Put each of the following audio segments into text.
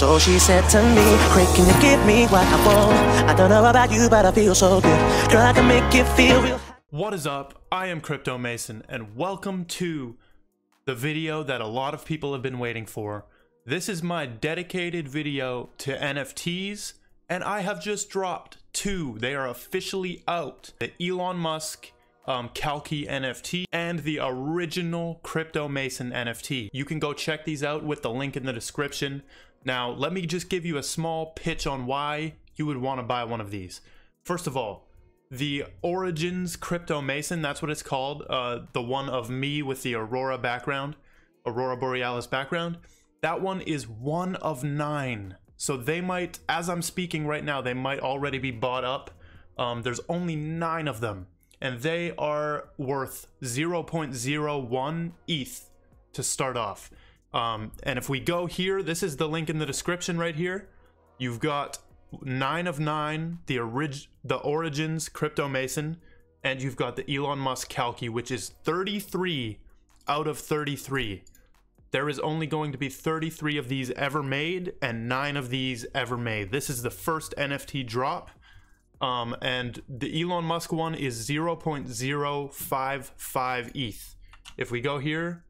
So she said to me, Craig, can you give me what I want? I don't know about you, but I feel so good. Girl, I can make you feel real. What is up? I am Crypto Mason, and welcome to the video that a lot of people have been waiting for. This is my dedicated video to NFTs, and I have just dropped two. They are officially out. The Elon Musk Kalki NFT and the original Crypto Mason NFT. You can go check these out with the link in the description. Now, let me just give you a small pitch on why you would want to buy one of these. First of all, the Origins Crypto Mason, that's what it's called. The one of me with the Aurora Borealis background. That one is one of 9. So they might, as I'm speaking right now, they might already be bought up. There's only 9 of them, and they are worth 0.01 ETH to start off. And if we go here, this is the link in the description right here. You've got 9 of 9, the Origins Crypto Mason, and you've got the Elon Musk Kalki, which is 33 out of 33. There is only going to be 33 of these ever made and 9 of these ever made. This is the first NFT drop. And the Elon Musk one is 0.055 ETH. If we go here,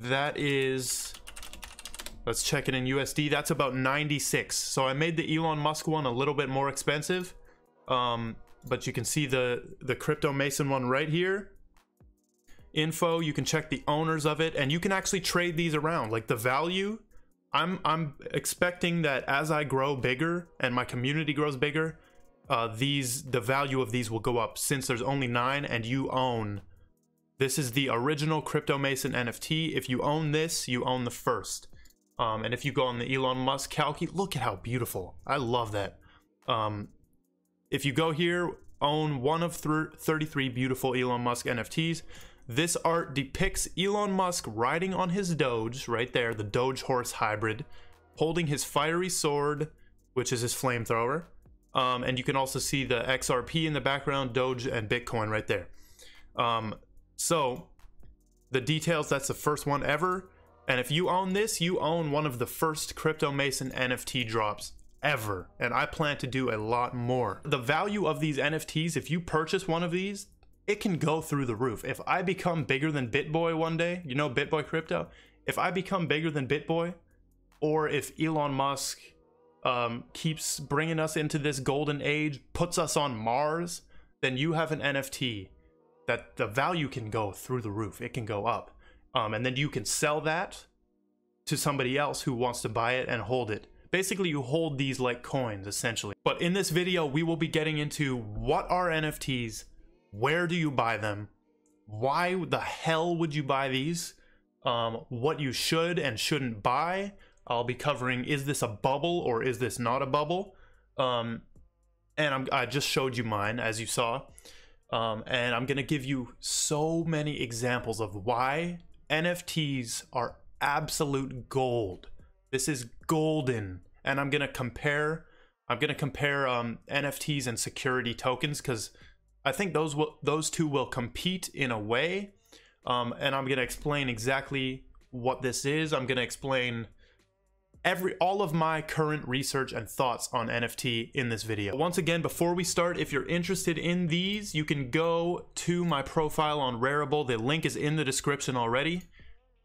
that is, let's check it in USD, that's about 96. So I made the Elon Musk one a little bit more expensive. But you can see the Crypto Mason one right here. Info, you can check the owners of it, and you can actually trade these around. Like the value, I'm expecting that as I grow bigger and my community grows bigger, the value of these will go up, since there's only 9 and you own. This is the original Crypto Mason NFT. If you own this, you own the first. And if you go on the Elon Musk Kalki, look at how beautiful. I love that. If you go here, own one of 33 beautiful Elon Musk NFTs. This art depicts Elon Musk riding on his Doge, right there, the Doge horse hybrid, holding his fiery sword, which is his flamethrower. And you can also see the XRP in the background, Doge and Bitcoin right there. So the details, that's the first one ever. And if you own this, you own one of the first Crypto Mason NFT drops ever. And I plan to do a lot more. The value of these NFTs, if you purchase one of these, it can go through the roof. If I become bigger than BitBoy one day, you know BitBoy Crypto? If I become bigger than BitBoy, or if Elon Musk keeps bringing us into this golden age, puts us on Mars, then you have an NFT that the value can go through the roof. It can go up. And then you can sell that to somebody else who wants to buy it and hold it. Basically, you hold these like coins, essentially. But in this video, we will be getting into what are NFTs, where do you buy them, why the hell would you buy these, what you should and shouldn't buy. I'll be covering, is this a bubble or is this not a bubble? And I just showed you mine, as you saw. And I'm going to give you so many examples of why NFTs are absolute gold. This is golden. And I'm going to compare NFTs and security tokens, because I think those two will compete in a way. And I'm going to explain exactly what this is. I'm going to explain all of my current research and thoughts on NFT in this video. Once again, before we start, if you're interested in these, you can go to my profile on Rarible. The link is in the description already.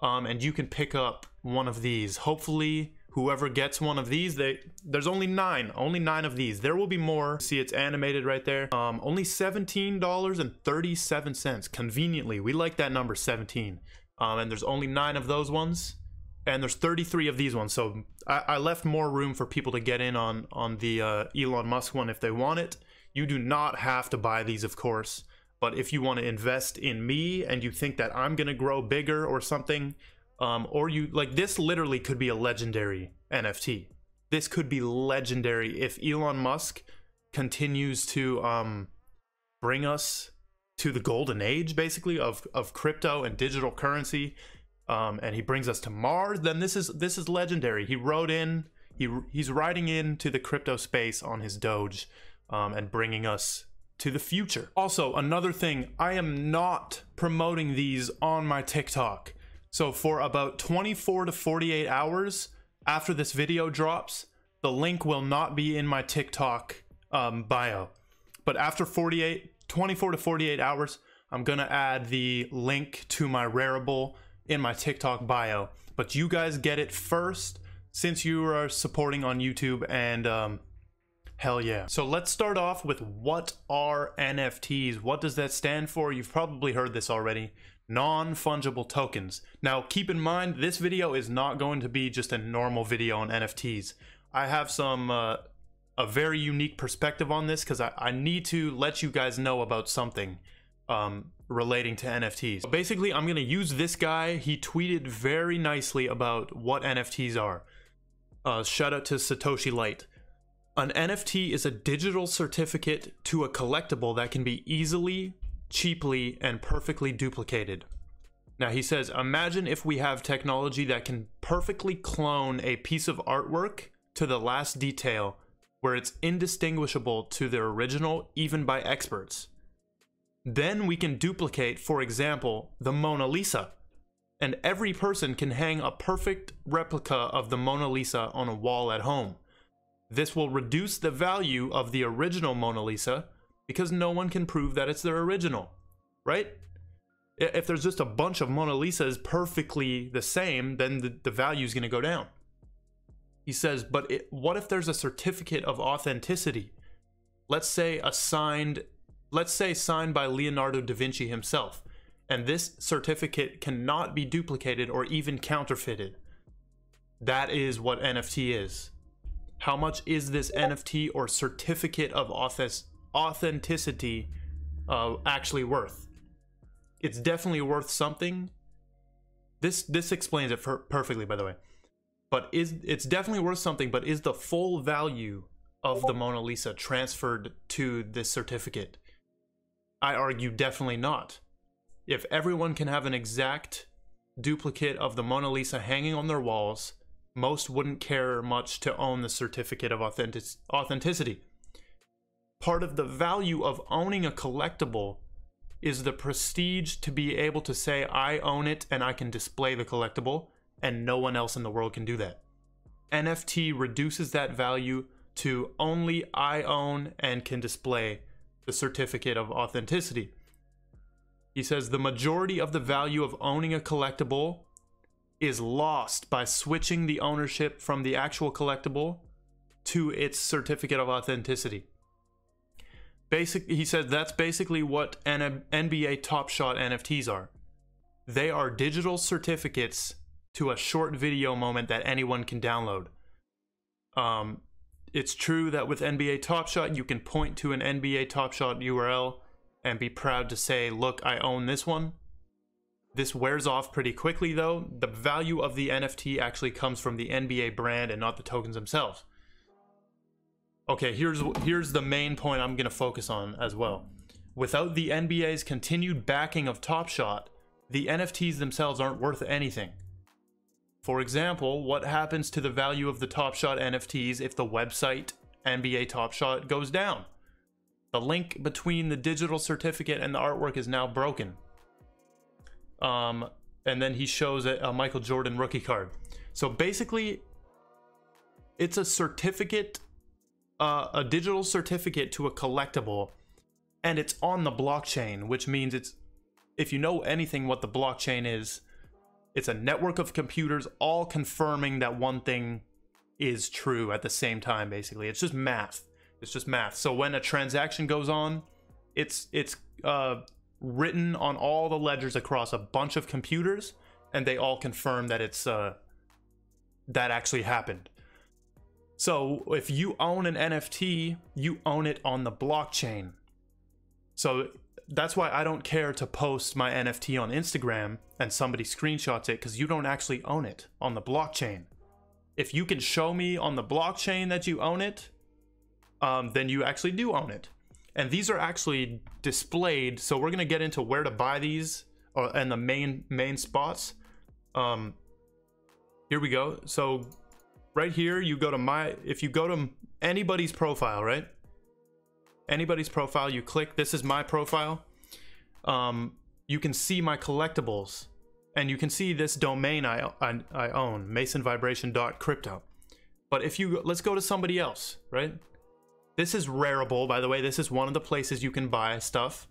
And you can pick up one of these. Hopefully, whoever gets one of these, there's only 9 of these. There will be more. See, it's animated right there. Only $17.37. Conveniently, we like that number, 17. And there's only 9 of those ones. And there's 33 of these ones, so I left more room for people to get in on the Elon Musk one if they want it. You do not have to buy these, of course, but if you want to invest in me and you think that I'm gonna grow bigger or something, or you like, this literally could be a legendary NFT. This could be legendary if Elon Musk continues to bring us to the golden age, basically, of crypto and digital currency. And he brings us to Mars, then this is legendary. He rode in, he's riding into the crypto space on his Doge, and bringing us to the future. Also, another thing, I am not promoting these on my TikTok. So for about 24 to 48 hours, after this video drops, the link will not be in my TikTok bio. But after 24 to 48 hours, I'm gonna add the link to my Rarible in my TikTok bio. But you guys get it first since you are supporting on YouTube, and hell yeah. So let's start off with, what are NFTs? What does that stand for? You've probably heard this already. Non-fungible tokens. Now keep in mind, this video is not going to be just a normal video on NFTs. I have some a very unique perspective on this because I need to let you guys know about something relating to NFTs. So basically, I'm gonna use this guy. He tweeted very nicely about what NFTs are. Shout out to Satoshi Light. An NFT is a digital certificate to a collectible that can be easily, cheaply, and perfectly duplicated. Now he says, imagine if we have technology that can perfectly clone a piece of artwork to the last detail, where it's indistinguishable to the original even by experts. Then we can duplicate, for example, the Mona Lisa, and every person can hang a perfect replica of the Mona Lisa on a wall at home. This will reduce the value of the original Mona Lisa because no one can prove that it's their original, right? If there's just a bunch of Mona Lisas perfectly the same, then the value is going to go down. He says, but what if there's a certificate of authenticity? Let's say signed by Leonardo da Vinci himself, and this certificate cannot be duplicated or even counterfeited. That is what NFT is. How much is this NFT or certificate of authenticity actually worth? It's definitely worth something. This explains it perfectly, by the way. But it's definitely worth something, but is the full value of the Mona Lisa transferred to this certificate? I argue definitely not. If everyone can have an exact duplicate of the Mona Lisa hanging on their walls, most wouldn't care much to own the certificate of authenticity. Part of the value of owning a collectible is the prestige to be able to say, I own it and I can display the collectible, and no one else in the world can do that. NFT reduces that value to only I own and can display the certificate of authenticity. He says the majority of the value of owning a collectible is lost by switching the ownership from the actual collectible to its certificate of authenticity. He says that's basically what NBA Top Shot NFTs are. They are digital certificates to a short video moment that anyone can download. It's true that with NBA Top Shot, you can point to an NBA Top Shot URL and be proud to say, look, I own this one. This wears off pretty quickly though. The value of the NFT actually comes from the NBA brand and not the tokens themselves. Okay, here's the main point I'm gonna focus on as well. Without the NBA's continued backing of Top Shot, the NFTs themselves aren't worth anything. For example, what happens to the value of the Top Shot NFTs if the website NBA Top Shot goes down? The link between the digital certificate and the artwork is now broken. And then he shows a Michael Jordan rookie card. So basically, it's a certificate, a digital certificate to a collectible, and it's on the blockchain, which means it's, if you know anything what the blockchain is, it's a network of computers all confirming that one thing is true at the same time, basically. It's just math. It's just math. So when a transaction goes on, it's written on all the ledgers across a bunch of computers, and they all confirm that it's that actually happened. So if you own an NFT, you own it on the blockchain. So that's why I don't care to post my NFT on Instagram and somebody screenshots it, because you don't actually own it on the blockchain. If you can show me on the blockchain that you own it, then you actually do own it. And these are actually displayed, so we're gonna get into where to buy these and the main spots. Here we go. So right here, you go to if you go to anybody's profile, right? Anybody's profile, you click, this is my profile. You can see my collectibles, and you can see this domain I own, masonvibration.crypto. But if you, let's go to somebody else, right? This is Rarible, by the way. This is one of the places you can buy stuff.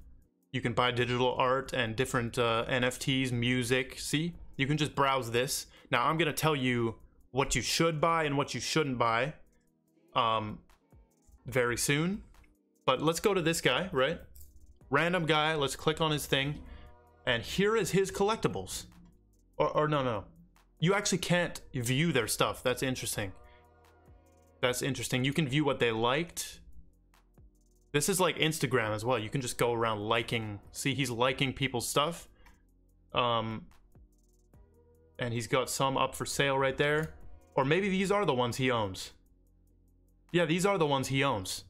You can buy digital art and different NFTs, music. See, you can just browse this. Now I'm gonna tell you what you should buy and what you shouldn't buy very soon. But let's go to this guy, right? Random guy, let's click on his thing. And here is his collectibles. Or no. You actually can't view their stuff. That's interesting. That's interesting. You can view what they liked. This is like Instagram as well. You can just go around liking. See, he's liking people's stuff. And he's got some up for sale right there. Or maybe these are the ones he owns. Yeah, these are the ones he owns.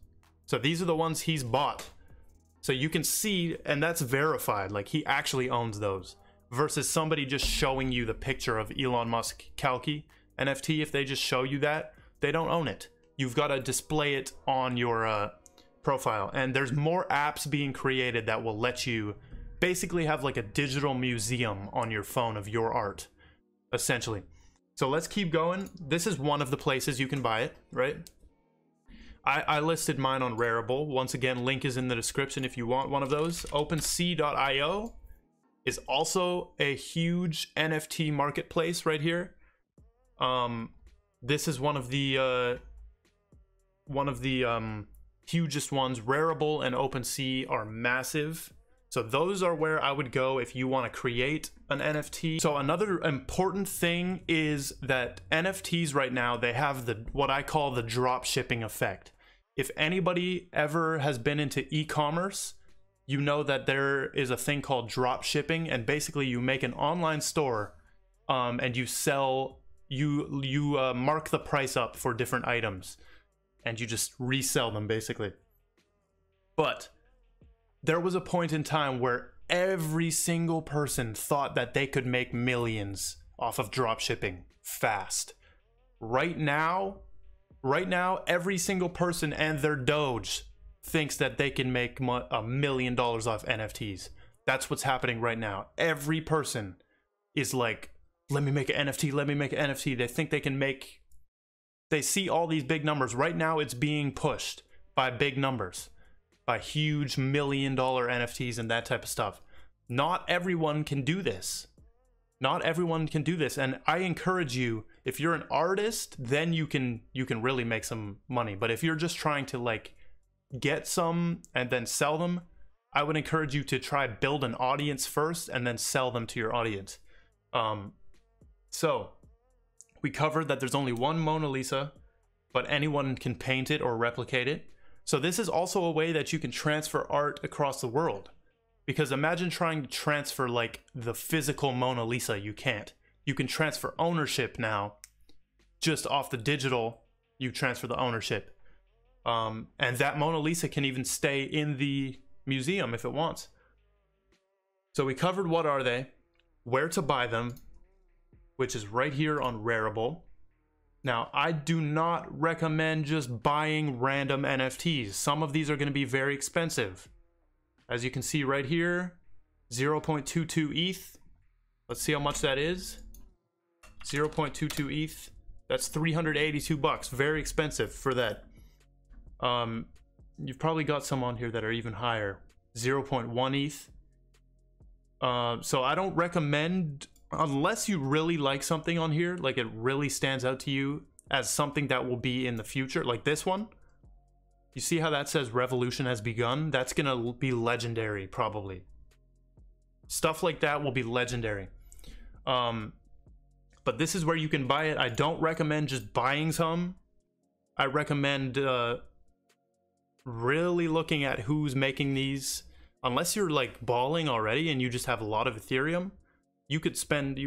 So these are the ones he's bought. So you can see, and that's verified. Like, he actually owns those. Versus somebody just showing you the picture of Elon Musk Kalki NFT. If they just show you that, they don't own it. You've got to display it on your profile. And there's more apps being created that will let you basically have like a digital museum on your phone of your art, essentially. So let's keep going. This is one of the places you can buy it, right? I listed mine on Rarible. Once again, link is in the description if you want one of those. OpenSea.io is also a huge NFT marketplace right here. This is one of the hugest ones. Rarible and OpenSea are massive. So those are where I would go if you want to create an NFT. So another important thing is that NFTs right now, they have the what I call the drop shipping effect. If anybody ever has been into e-commerce, you know that there is a thing called drop shipping, and basically you make an online store and you sell, you mark the price up for different items and you just resell them basically. But there was a point in time where every single person thought that they could make millions off of drop shipping fast. Right now, every single person and their Doge thinks that they can make $1 million off NFTs. That's what's happening right now. Every person is like, let me make an NFT, let me make an NFT. They think they can make, they see all these big numbers. Right now it's being pushed by big numbers, by huge $1 million NFTs and that type of stuff. Not everyone can do this. Not everyone can do this, and I encourage you, if you're an artist, then you can really make some money. But if you're just trying to like get some and then sell them, I would encourage you to try build an audience first and then sell them to your audience. So we covered that there's only one Mona Lisa, but anyone can paint it or replicate it. So this is also a way that you can transfer art across the world. Because imagine trying to transfer like the physical Mona Lisa. You can't. You can transfer ownership now. Just off the digital, you transfer the ownership. And that Mona Lisa can even stay in the museum if it wants. So we covered what are they, where to buy them, which is right here on Rarible. Now, I do not recommend just buying random NFTs. Some of these are going to be very expensive. As you can see right here, 0.22 ETH. Let's see how much that is. 0.22 ETH. That's 382 bucks. Very expensive for that. You've probably got some on here that are even higher. 0.1 ETH. So I don't recommend, unless you really like something on here, like it really stands out to you as something that will be in the future, like this one. You see how that says revolution has begun? That's gonna be legendary, probably. Stuff like that will be legendary. But this is where you can buy it. I don't recommend just buying some. I recommend really looking at who's making these. Unless you're like balling already and you just have a lot of Ethereum, you could spend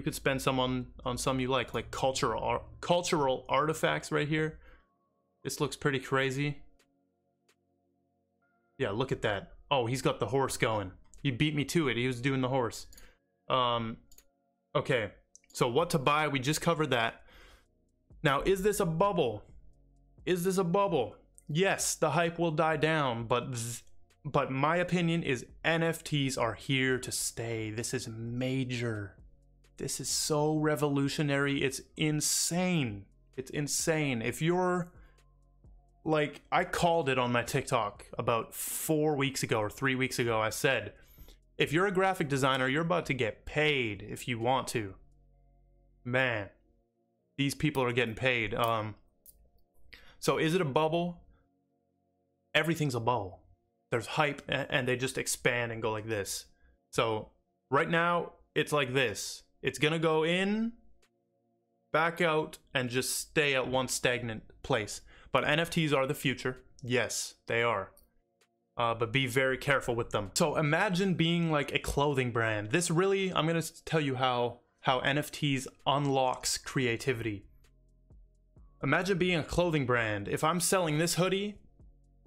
some on some you like cultural artifacts right here. This looks pretty crazy. Yeah, look at that. Oh, he's got the horse going. He beat me to it. He was doing the horse. Okay, so what to buy, we just covered that. Now, is this a bubble? Is this a bubble? Yes, the hype will die down, but my opinion is NFTs are here to stay. This is major. This is so revolutionary. It's insane. It's insane. If you're like, I called it on my TikTok about 4 weeks ago or 3 weeks ago. I said, if you're a graphic designer, you're about to get paid if you want to. Man, these people are getting paid. So is it a bubble? Everything's a bubble. There's hype and they just expand and go like this. So right now it's like this. It's gonna go in, back out, and just stay at one stagnant place. But NFTs are the future. Yes, they are. But be very careful with them. So imagine being like a clothing brand. This really, I'm gonna tell you how NFTs unlocks creativity. Imagine being a clothing brand. If I'm selling this hoodie,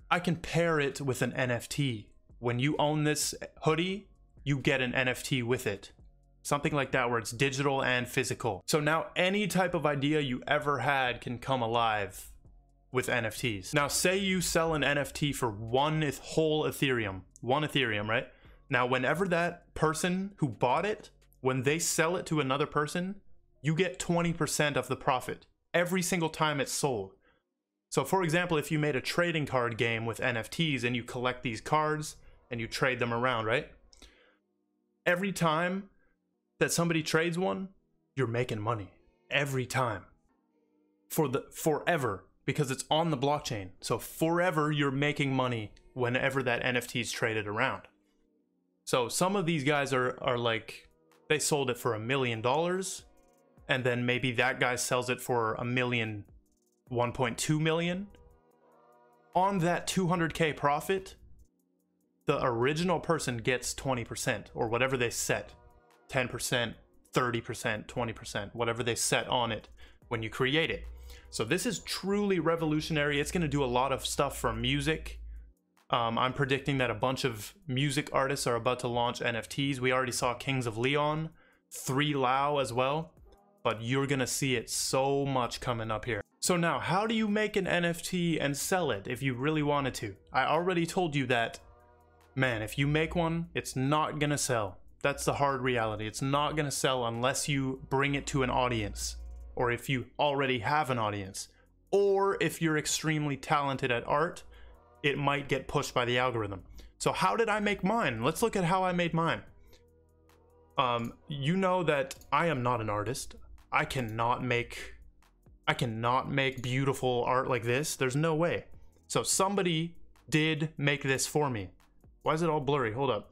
I can pair it with an NFT. When you own this hoodie, you get an NFT with it. Something like that, where it's digital and physical. So now any type of idea you ever had can come alive with NFTs. Now say you sell an NFT for one whole Ethereum, right? Now whenever that person who bought it, when they sell it to another person, you get 20% of the profit every single time it's sold. So for example, if you made a trading card game with NFTs and you collect these cards and you trade them around, right? Every time that somebody trades one, you're making money every time forever, because it's on the blockchain. So forever you're making money whenever that NFT is traded around. So some of these guys are like, they sold it for $1 million, and then maybe that guy sells it for $1 million, 1.2 million. On that 200K profit, the original person gets 20% or whatever they set. 10%, 30%, 20%, whatever they set on it when you create it. So this is truly revolutionary. It's going to do a lot of stuff for music. I'm predicting that a bunch of music artists are about to launch NFTs. We already saw Kings of Leon, 3Lau as well, but you're going to see it so much coming up here. So now, how do you make an NFT and sell it if you really wanted to? I already told you that, man, if you make one, it's not going to sell. That's the hard reality. It's not going to sell unless you bring it to an audience, or if you already have an audience, or if you're extremely talented at art, it might get pushed by the algorithm. So how did I make mine? Let's look at how I made mine. You know that I am not an artist. I cannot make beautiful art like this. There's no way. So somebody did make this for me. Why is it all blurry? Hold up.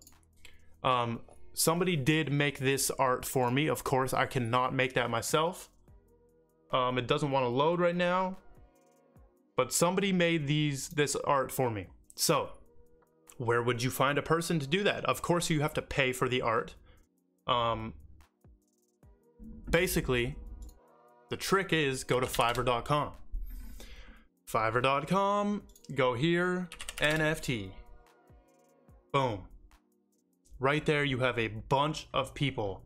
Somebody did make this art for me. Of course, I cannot make that myself. It doesn't want to load right now, but somebody made this art for me. So where would you find a person to do that? Of course, you have to pay for the art. Basically, the trick is go to Fiverr.com. Fiverr.com, go here, NFT. Boom. Right there, you have a bunch of people.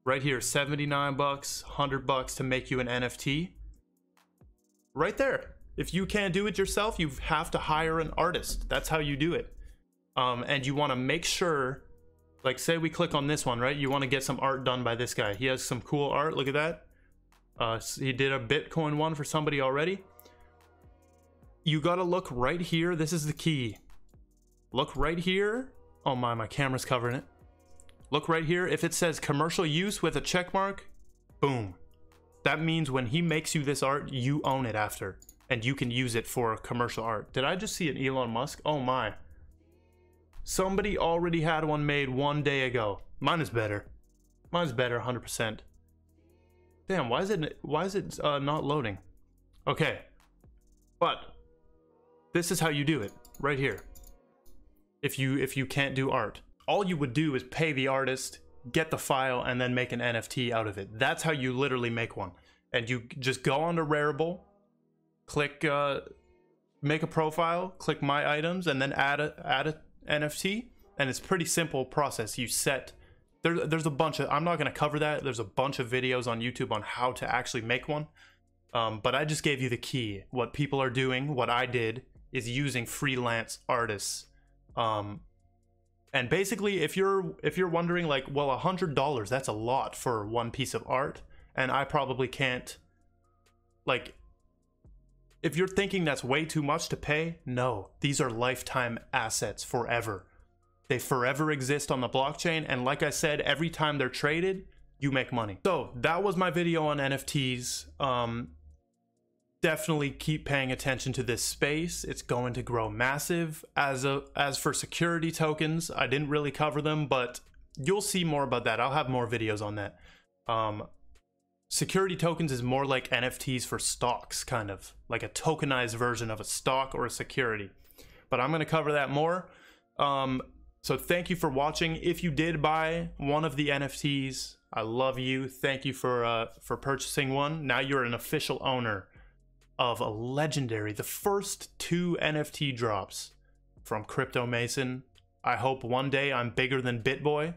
Right here, 79 bucks, 100 bucks to make you an NFT. Right there. If you can't do it yourself, you have to hire an artist. That's how you do it. And you want to make sure, like say we click on this one, right? You want to get some art done by this guy. He has some cool art. Look at that. He did a Bitcoin one for somebody already. You got to look right here. This is the key. Look right here. Oh my camera's covering it. Look right here. If it says commercial use with a check mark, boom. That means when he makes you this art, you own it after, and you can use it for commercial art. Did I just see an Elon Musk? Oh my. Somebody already had one made 1 day ago. Mine is better. Mine's better, 100%. Damn, why is it not loading? Okay. But this is how you do it right here. If you can't do art, all you would do is pay the artist, get the file, and then make an NFT out of it. That's how you literally make one. And you just go onto Rarible, click make a profile, click my items, and then add a NFT. And it's a pretty simple process. You set there's a bunch of, I'm not going to cover that. There's a bunch of videos on YouTube on how to actually make one. But I just gave you the key. What people are doing, what I did, is using freelance artists. And basically, if you're wondering like, well, $100, that's a lot for one piece of art, and I probably can't Like, if you're thinking that's way too much to pay, no, these are lifetime assets forever. They forever exist on the blockchain, and like I said, every time they're traded, you make money. So that was my video on NFTs. Definitely keep paying attention to this space. It's going to grow massive. As for security tokens, I didn't really cover them, but you'll see more about that. I'll have more videos on that. Security tokens is more like NFTs for stocks, kind of like a tokenized version of a stock or a security. But I'm going to cover that more. So thank you for watching. If you did buy one of the NFTs, I love you. Thank you for purchasing one. Now you're an official owner of a legendary, the first 2 NFT drops from Crypto Mason. I hope one day I'm bigger than BitBoy,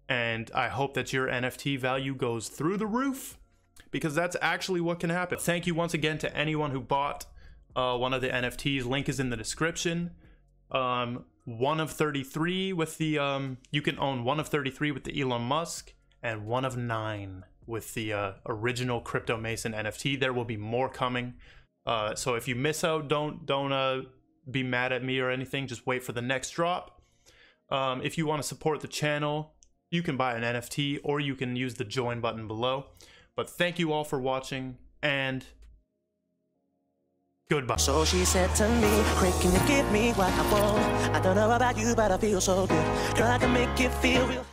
and I hope that your NFT value goes through the roof, because that's actually what can happen. Thank you once again to anyone who bought one of the NFTs. Link is in the description. One of 33 with the you can own one of 33 with the Elon Musk, and one of 9 with the original Crypto Mason NFT. There will be more coming. So if you miss out, don't be mad at me or anything. Just wait for the next drop. If you want to support the channel, you can buy an NFT, or you can use the join button below. But thank you all for watching, and goodbye. So she said to me, quick, can you give me what I want? I don't know about you, but I feel so good. Girl, I can make you feel real.